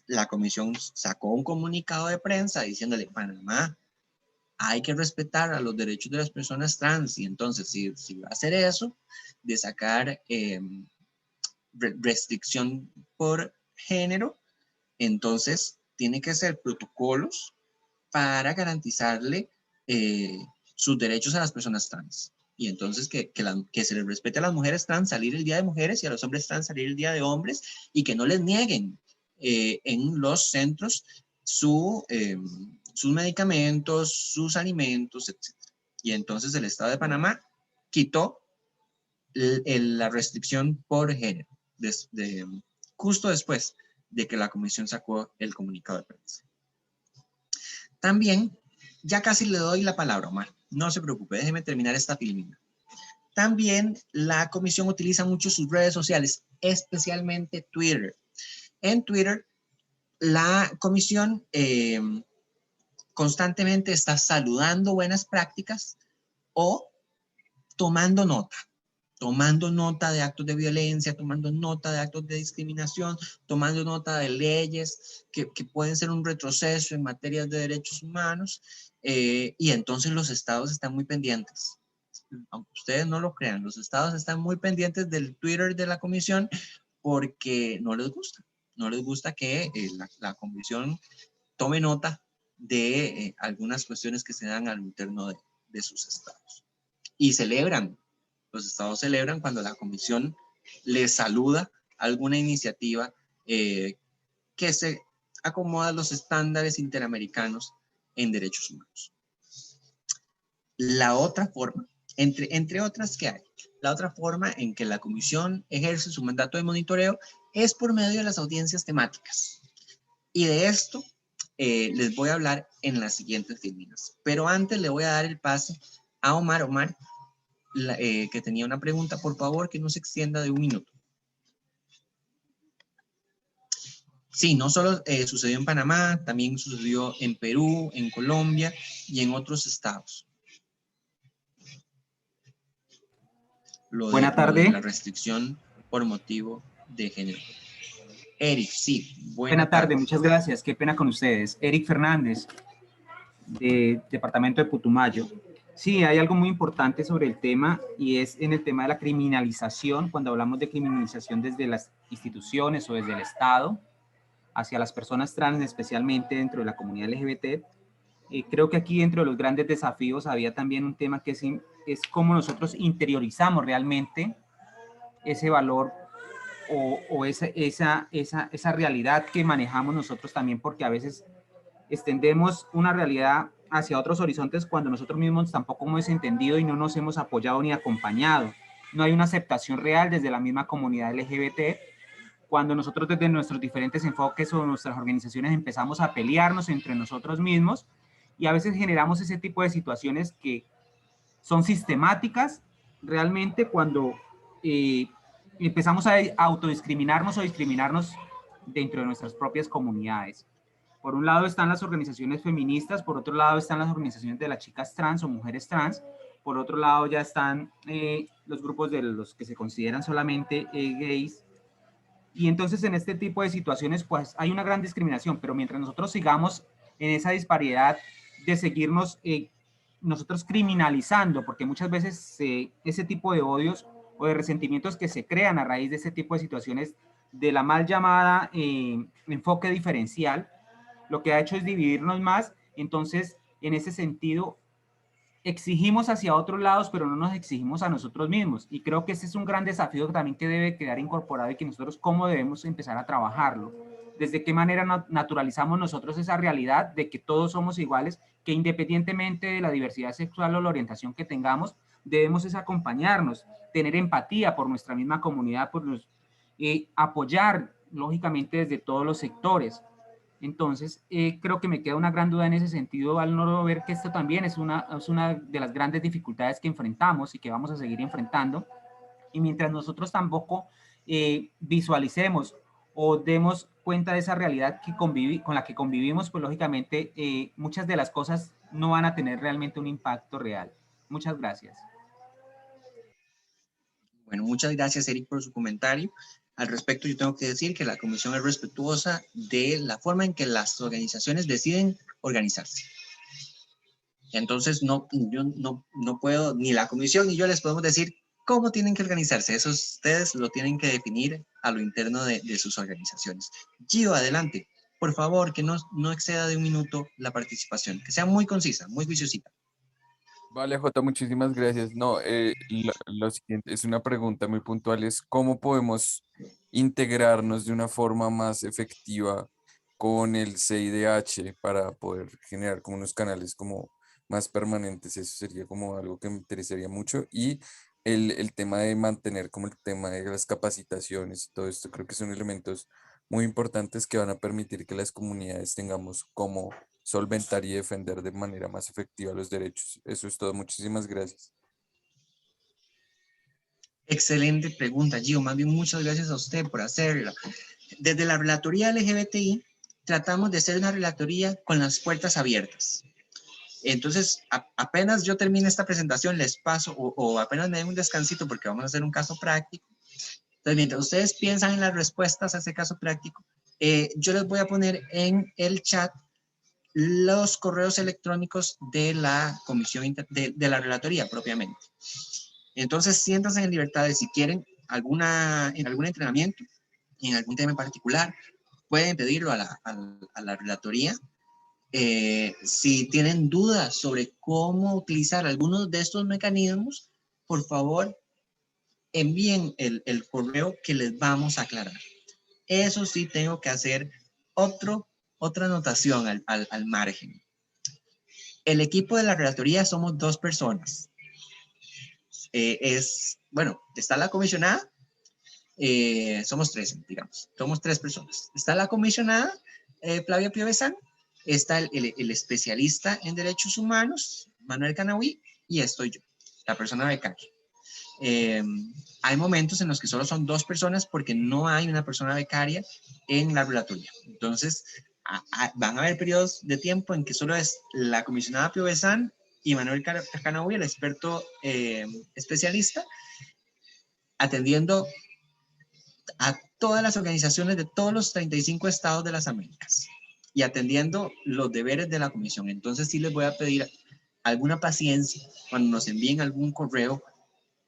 La comisión sacó un comunicado de prensa diciéndole, Panamá, hay que respetar a los derechos de las personas trans. Y entonces, si va a hacer eso, de sacar restricción por género, entonces tiene que ser protocolos para garantizarle sus derechos a las personas trans. Y entonces que se les respete a las mujeres trans salir el día de mujeres y a los hombres trans salir el día de hombres y que no les nieguen en los centros sus medicamentos, sus alimentos, etc. Y entonces el Estado de Panamá quitó la restricción por género justo después de que la comisión sacó el comunicado de prensa. También, ya casi le doy la palabra, Omar. No se preocupe, déjeme terminar esta filmina. También la comisión utiliza mucho sus redes sociales, especialmente Twitter. En Twitter, la comisión constantemente está saludando buenas prácticas o tomando nota de actos de violencia, tomando nota de actos de discriminación, tomando nota de leyes que pueden ser un retroceso en materias de derechos humanos, y entonces los estados están muy pendientes. Aunque ustedes no lo crean, los estados están muy pendientes del Twitter de la comisión porque no les gusta que la comisión tome nota de algunas cuestiones que se dan al interno de sus estados. Y los estados celebran cuando la comisión les saluda alguna iniciativa que se acomoda a los estándares interamericanos en derechos humanos. La otra forma, entre otras que hay, la otra forma en que la comisión ejerce su mandato de monitoreo es por medio de las audiencias temáticas. Y de esto les voy a hablar en las siguientes filminas. Pero antes le voy a dar el pase a Omar. Omar, que tenía una pregunta, por favor, que no se extienda de 1 minuto. Sí, no solo sucedió en Panamá, también sucedió en Perú, en Colombia y en otros estados. Buenas tardes. La restricción por motivo de género. Eric, sí. Buenas tardes, muchas gracias. Qué pena con ustedes. Eric Fernández, de Departamento de Putumayo. Sí, hay algo muy importante sobre el tema y es en el tema de la criminalización, cuando hablamos de criminalización desde las instituciones o desde el Estado hacia las personas trans, especialmente dentro de la comunidad LGBT. Creo que aquí dentro de los grandes desafíos había también un tema que es cómo nosotros interiorizamos realmente ese valor o esa realidad que manejamos nosotros también, porque a veces extendemos una realidad hacia otros horizontes cuando nosotros mismos tampoco hemos entendido y no nos hemos apoyado ni acompañado. No hay una aceptación real desde la misma comunidad LGBT, cuando nosotros desde nuestros diferentes enfoques o nuestras organizaciones empezamos a pelearnos entre nosotros mismos, y a veces generamos ese tipo de situaciones que son sistemáticas realmente cuando empezamos a autodiscriminarnos o discriminarnos dentro de nuestras propias comunidades. Por un lado están las organizaciones feministas, por otro lado están las organizaciones de las chicas trans o mujeres trans, por otro lado ya están los grupos de los que se consideran solamente gays. Y entonces en este tipo de situaciones pues hay una gran discriminación, pero mientras nosotros sigamos en esa disparidad de seguirnos nosotros criminalizando, porque muchas veces ese tipo de odios o de resentimientos que se crean a raíz de ese tipo de situaciones de la mal llamada enfoque diferencial, lo que ha hecho es dividirnos más. Entonces en ese sentido exigimos hacia otros lados, pero no nos exigimos a nosotros mismos. Y creo que ese es un gran desafío también que debe quedar incorporado y que nosotros cómo debemos empezar a trabajarlo. Desde qué manera naturalizamos nosotros esa realidad de que todos somos iguales, que independientemente de la diversidad sexual o la orientación que tengamos, debemos es acompañarnos, tener empatía por nuestra misma comunidad, apoyar lógicamente desde todos los sectores. Entonces, creo que me queda una gran duda en ese sentido al no ver que esto también es una de las grandes dificultades que enfrentamos y que vamos a seguir enfrentando. Y mientras nosotros tampoco visualicemos o demos cuenta de esa realidad con la que convivimos, pues lógicamente muchas de las cosas no van a tener realmente un impacto real. Muchas gracias. Bueno, muchas gracias, Eric, por su comentario. Al respecto, yo tengo que decir que la comisión es respetuosa de la forma en que las organizaciones deciden organizarse. Entonces, yo no puedo, ni la comisión ni yo les podemos decir cómo tienen que organizarse. Eso ustedes lo tienen que definir a lo interno de sus organizaciones. Gio, adelante. Por favor, que no exceda de 1 minuto la participación, que sea muy concisa, muy juiciosita. Vale, Jota, muchísimas gracias. No, lo siguiente es una pregunta muy puntual, es cómo podemos integrarnos de una forma más efectiva con el CIDH para poder generar como unos canales como más permanentes. Eso sería como algo que me interesaría mucho. Y el tema de mantener como el tema de las capacitaciones y todo esto, creo que son elementos muy importantes que van a permitir que las comunidades tengamos como solventar y defender de manera más efectiva los derechos. Eso es todo. Muchísimas gracias. Excelente pregunta, Gio. Más bien, muchas gracias a usted por hacerla. Desde la relatoría LGBTI, tratamos de ser una relatoría con las puertas abiertas. Entonces, apenas yo termine esta presentación, les paso, o apenas me den un descansito porque vamos a hacer un caso práctico. Entonces, mientras ustedes piensan en las respuestas a ese caso práctico, yo les voy a poner en el chat los correos electrónicos de la comisión de la relatoría propiamente. Entonces, siéntanse en libertad de si quieren en algún entrenamiento, en algún tema en particular, pueden pedirlo a la relatoría. Si tienen dudas sobre cómo utilizar algunos de estos mecanismos, por favor, envíen el correo que les vamos a aclarar. Eso sí, tengo que hacer otra anotación al margen. El equipo de la relatoría somos 2 personas. Bueno, está la comisionada, somos 3, digamos, somos 3 personas. Está la comisionada, Flavia Piovesan, está el especialista en derechos humanos, Manuel Canahui, y estoy yo, la persona becaria. Hay momentos en los que solo son 2 personas porque no hay una persona becaria en la relatoría. Entonces, van a haber periodos de tiempo en que solo es la comisionada Piovesan y Manuel Canahui, el experto especialista, atendiendo a todas las organizaciones de todos los 35 estados de las Américas y atendiendo los deberes de la comisión. Entonces sí les voy a pedir alguna paciencia cuando nos envíen algún correo,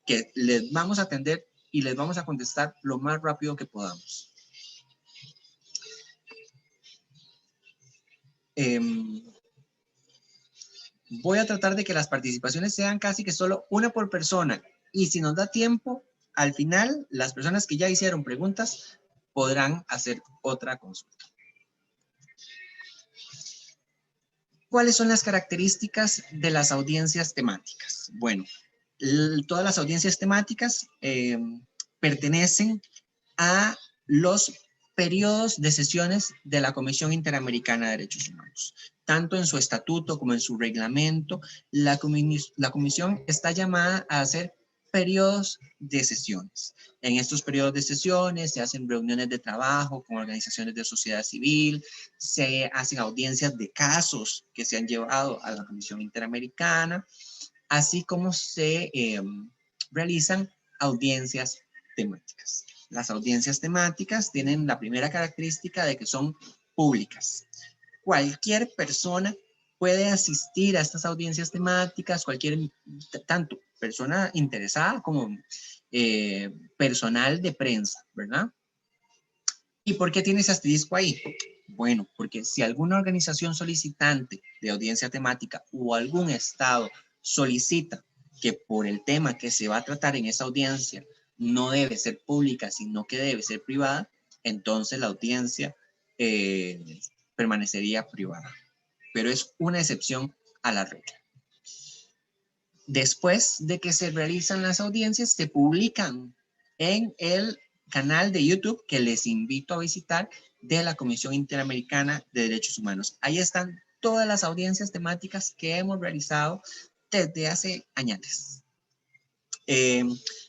que les vamos a atender y les vamos a contestar lo más rápido que podamos. Voy a tratar de que las participaciones sean casi que solo 1 por persona, y si nos da tiempo, al final, las personas que ya hicieron preguntas podrán hacer otra consulta. ¿Cuáles son las características de las audiencias temáticas? Bueno, todas las audiencias temáticas pertenecen a los periodos de sesiones de la Comisión Interamericana de Derechos Humanos. Tanto en su estatuto como en su reglamento, la comisión está llamada a hacer periodos de sesiones. En estos periodos de sesiones se hacen reuniones de trabajo con organizaciones de sociedad civil, se hacen audiencias de casos que se han llevado a la Comisión Interamericana, así como se realizan audiencias temáticas. Las audiencias temáticas tienen la primera característica de que son públicas. Cualquier persona puede asistir a estas audiencias temáticas, tanto persona interesada como personal de prensa, ¿verdad? ¿Y por qué tiene ese asterisco ahí? Bueno, porque si alguna organización solicitante de audiencia temática o algún estado solicita que por el tema que se va a tratar en esa audiencia no debe ser pública, sino que debe ser privada, entonces la audiencia permanecería privada. Pero es una excepción a la regla. Después de que se realizan las audiencias, se publican en el canal de YouTube que les invito a visitar de la Comisión Interamericana de Derechos Humanos. Ahí están todas las audiencias temáticas que hemos realizado desde hace años.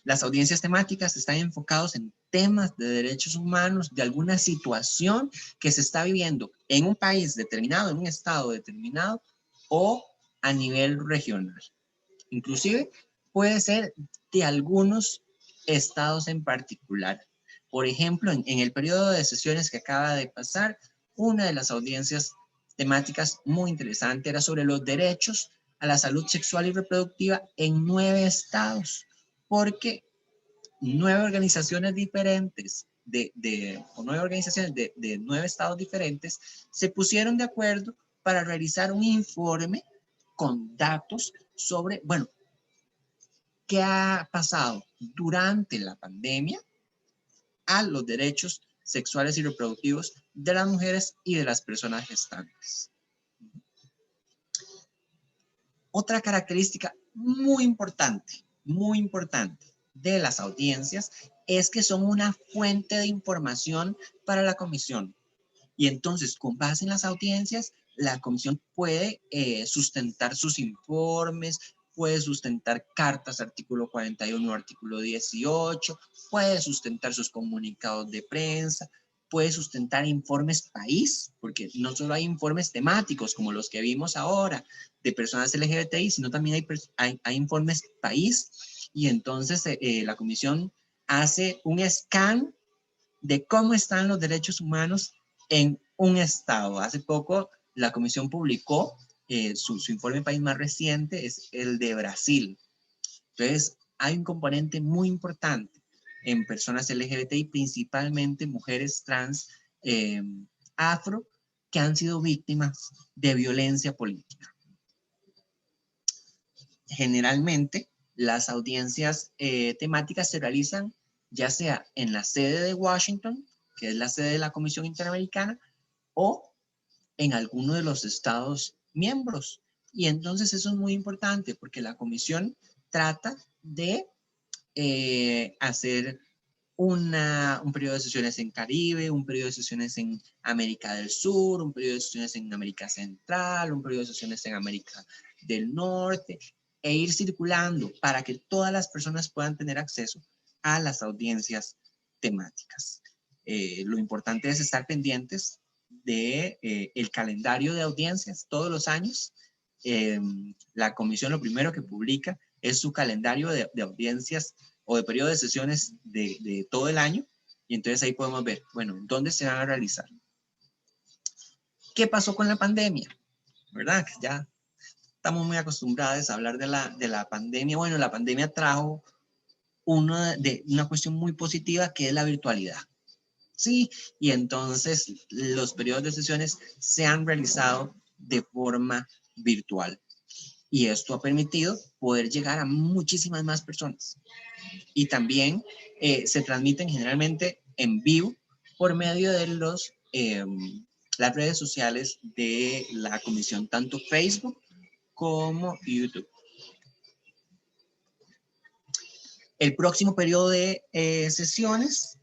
Las audiencias temáticas están enfocadas en temas de derechos humanos, de alguna situación que se está viviendo en un país determinado, en un estado determinado o a nivel regional. Inclusive puede ser de algunos estados en particular. Por ejemplo, en el periodo de sesiones que acaba de pasar, una de las audiencias temáticas muy interesante era sobre los derechos a la salud sexual y reproductiva en 9 estados, porque 9 organizaciones diferentes de 9 estados diferentes se pusieron de acuerdo para realizar un informe con datos sobre, bueno, qué ha pasado durante la pandemia a los derechos sexuales y reproductivos de las mujeres y de las personas gestantes. Otra característica muy importante de las audiencias es que son una fuente de información para la comisión. Y entonces, con base en las audiencias, la comisión puede sustentar sus informes, puede sustentar cartas, artículo 41, artículo 18, puede sustentar sus comunicados de prensa, puede sustentar informes país, porque no solo hay informes temáticos como los que vimos ahora de personas LGBTI, sino también hay informes país, y entonces la comisión hace un scan de cómo están los derechos humanos en un estado. Hace poco la comisión publicó su informe país más reciente, es el de Brasil. Entonces, hay un componente muy importante en personas LGBTI, principalmente mujeres trans, afro, que han sido víctimas de violencia política. Generalmente, las audiencias temáticas se realizan ya sea en la sede de Washington, que es la sede de la Comisión Interamericana, o en alguno de los estados miembros. Y entonces eso es muy importante porque la comisión trata de hacer un periodo de sesiones en Caribe, un periodo de sesiones en América del Sur, un periodo de sesiones en América Central, un periodo de sesiones en América del Norte, e ir circulando para que todas las personas puedan tener acceso a las audiencias temáticas. Lo importante es estar pendientes de el calendario de audiencias todos los años. La comisión lo primero que publica es su calendario de audiencias o de periodo de sesiones de todo el año, y entonces ahí podemos ver, bueno, dónde se van a realizar. ¿Qué pasó con la pandemia? ¿Verdad? Que ya estamos muy acostumbrados a hablar de la pandemia. Bueno, la pandemia trajo una cuestión muy positiva, que es la virtualidad. Sí, y entonces los periodos de sesiones se han realizado de forma virtual. Y esto ha permitido poder llegar a muchísimas más personas. y también se transmiten generalmente en vivo por medio de las redes sociales de la comisión, tanto Facebook como YouTube. El próximo periodo de sesiones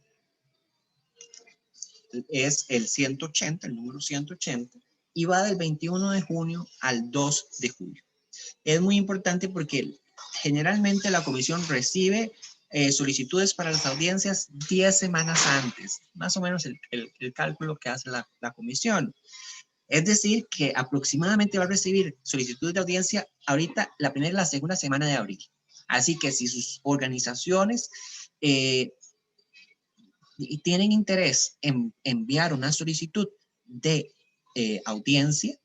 es el 180, el número 180, y va del 21 de junio al 2 de julio. Es muy importante porque generalmente la comisión recibe solicitudes para las audiencias 10 semanas antes, más o menos el cálculo que hace la comisión. Es decir, que aproximadamente va a recibir solicitudes de audiencia ahorita la primera y la segunda semana de abril. Así que si sus organizaciones tienen interés en enviar una solicitud de audiencia,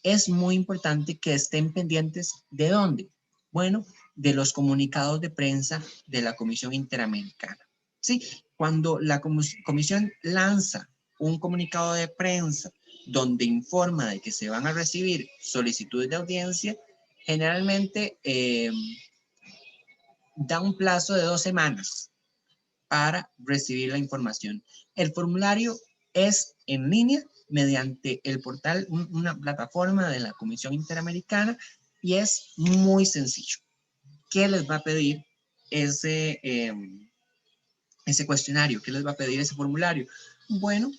es muy importante que estén pendientes ¿de dónde? Bueno, de los comunicados de prensa de la Comisión Interamericana. ¿Sí? Cuando la comisión lanza un comunicado de prensa donde informa de que se van a recibir solicitudes de audiencia, generalmente da un plazo de 2 semanas para recibir la información. El formulario es en línea mediante el portal, una plataforma de la Comisión Interamericana, y es muy sencillo. ¿Qué les va a pedir ese cuestionario? ¿Qué les va a pedir ese formulario? Bueno,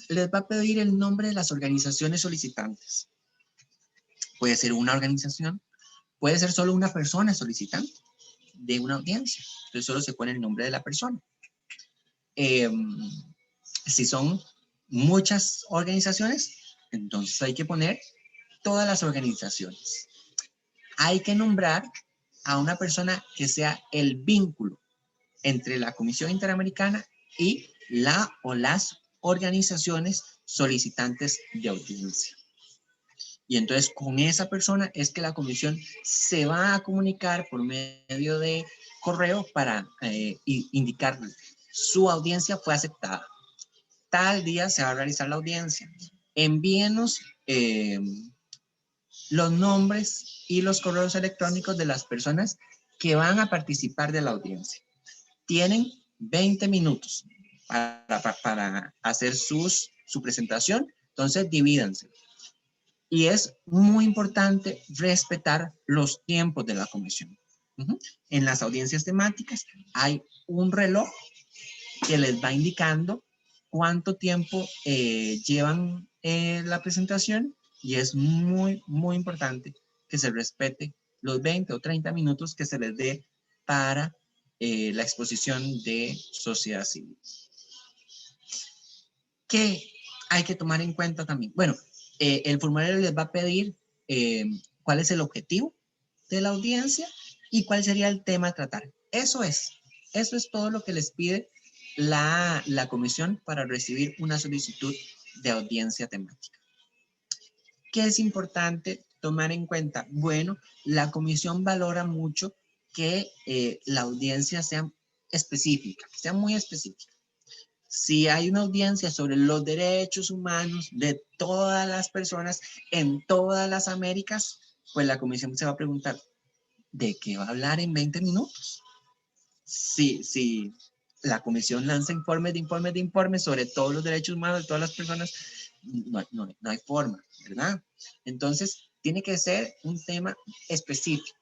les va a pedir el nombre de las organizaciones solicitantes. Puede ser una organización, puede ser solo una persona solicitante de una audiencia. Entonces solo se pone el nombre de la persona. Si son muchas organizaciones, entonces hay que poner todas las organizaciones. Hay que nombrar a una persona que sea el vínculo entre la Comisión Interamericana y la o las organizaciones solicitantes de audiencia. Y entonces con esa persona es que la comisión se va a comunicar por medio de correo para indicarle: su audiencia fue aceptada. Tal día se va a realizar la audiencia. Envíenos los nombres y los correos electrónicos de las personas que van a participar de la audiencia. Tienen 20 minutos para hacer su presentación, entonces divídanse. Y es muy importante respetar los tiempos de la comisión. En las audiencias temáticas hay un reloj que les va indicando cuánto tiempo llevan la presentación, y es muy, muy importante que se respete los 20 o 30 minutos que se les dé para la exposición de sociedad civil. ¿Qué hay que tomar en cuenta también? Bueno, el formulario les va a pedir cuál es el objetivo de la audiencia y cuál sería el tema a tratar. Eso es todo lo que les pide la comisión para recibir una solicitud de audiencia temática. ¿Qué es importante tomar en cuenta? Bueno, la comisión valora mucho que la audiencia sea específica, sea muy específica. Si hay una audiencia sobre los derechos humanos de todas las personas en todas las Américas, pues la comisión se va a preguntar: ¿de qué va a hablar en 20 minutos? Si la comisión lanza informes sobre todos los derechos humanos de todas las personas, no hay forma, ¿verdad? Entonces, tiene que ser un tema específico.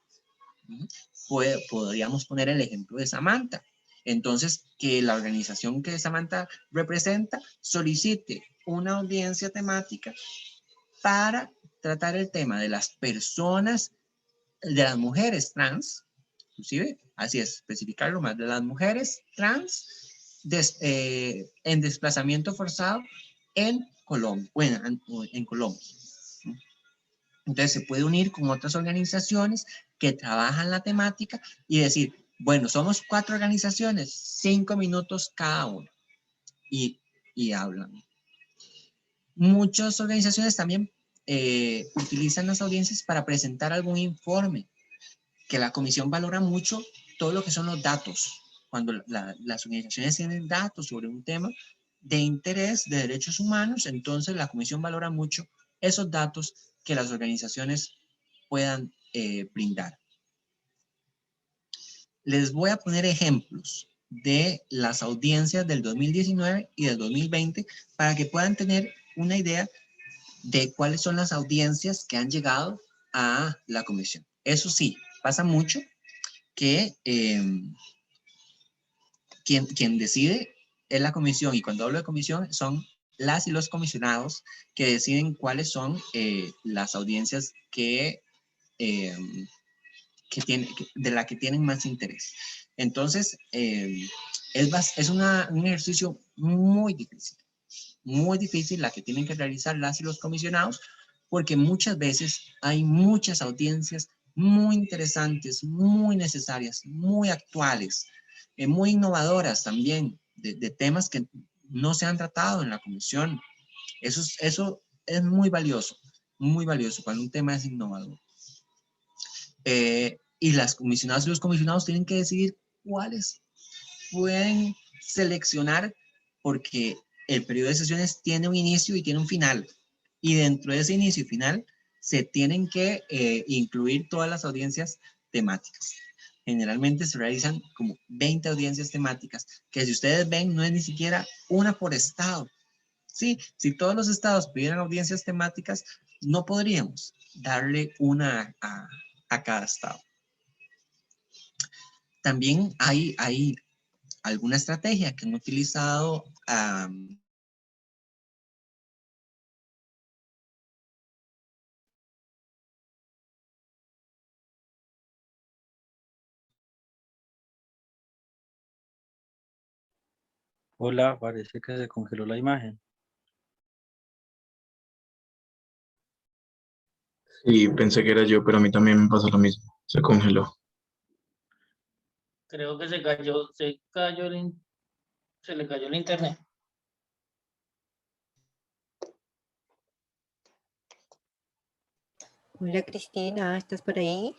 Podríamos poner el ejemplo de Samantha. Entonces, que la organización que Samantha representa solicite una audiencia temática para tratar el tema de las personas, de las mujeres trans, inclusive, así es, especificarlo más, de las mujeres trans en desplazamiento forzado en Colombia, en Colombia. Entonces se puede unir con otras organizaciones que trabajan la temática y decir: bueno, somos 4 organizaciones, 5 minutos cada uno, y hablan. Muchas organizaciones también utilizan las audiencias para presentar algún informe, que la comisión valora mucho todo lo que son los datos. Cuando las organizaciones tienen datos sobre un tema de interés de derechos humanos, entonces la comisión valora mucho esos datos que las organizaciones puedan brindar. Les voy a poner ejemplos de las audiencias del 2019 y del 2020 para que puedan tener una idea de cuáles son las audiencias que han llegado a la comisión. Eso sí, pasa mucho que quien decide es la comisión, y cuando hablo de comisión son las y los comisionados que deciden cuáles son las audiencias que de la que tienen más interés. Entonces, es un ejercicio muy difícil la que tienen que realizar las y los comisionados, porque muchas veces hay muchas audiencias muy interesantes, muy necesarias, muy actuales, muy innovadoras también, de temas que no se han tratado en la comisión. Eso es muy valioso cuando un tema es innovador. Y las comisionadas y los comisionados tienen que decidir cuáles pueden seleccionar, porque el periodo de sesiones tiene un inicio y tiene un final. Y dentro de ese inicio y final se tienen que incluir todas las audiencias temáticas. Generalmente se realizan como 20 audiencias temáticas, que si ustedes ven no es ni siquiera una por estado. Sí, si todos los estados pidieran audiencias temáticas, no podríamos darle una a cada estado. También hay alguna estrategia que han utilizado Hola, parece que se congeló la imagen. Sí, pensé que era yo, pero a mí también me pasó lo mismo. Se congeló. Creo que se le cayó el internet. Hola Cristina, ¿estás por ahí?